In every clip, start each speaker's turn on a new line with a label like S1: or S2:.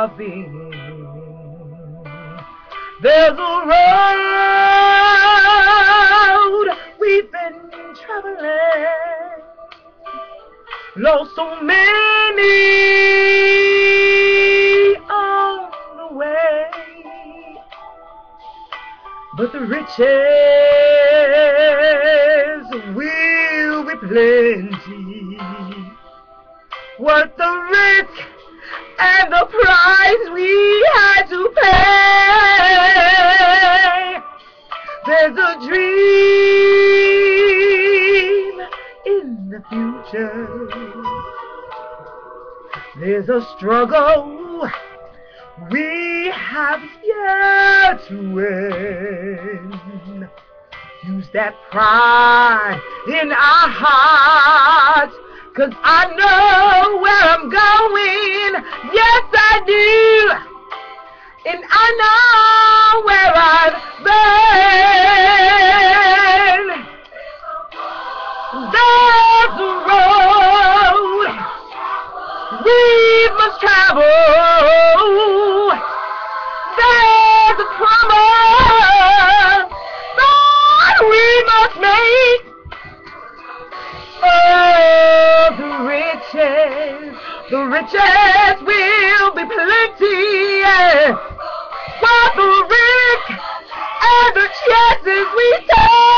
S1: have been. There's a road we've been traveling, lost so many on the way, but the riches will be plenty, worth the risk and the price we had to pay. There's a dream in the future. There's a struggle we have yet to win. Use that pride in our hearts, 'cause I know where I'm going. Yes, I do. And I know where I've been. There's a road we must travel. There's a promise that we must make. Oh, the riches will be plenty. For the risk and the chances we take.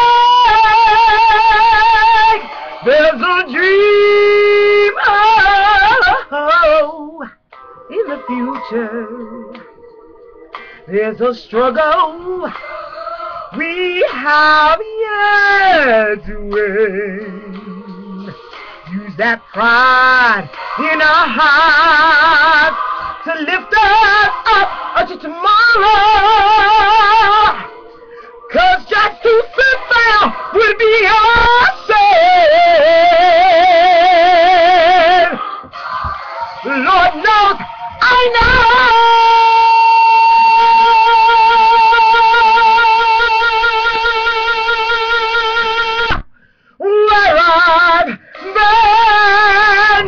S1: There's a dream, in the future. There's a struggle we have yet to win. Use that pride in our hearts to lift us up until tomorrow. 'Cause just to sit there would be our sin. Lord knows I know where I've been.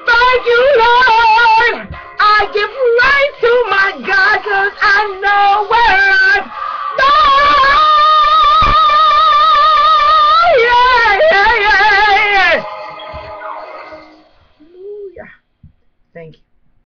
S1: Thank you, Lord. I give praise to my God, 'cause I know where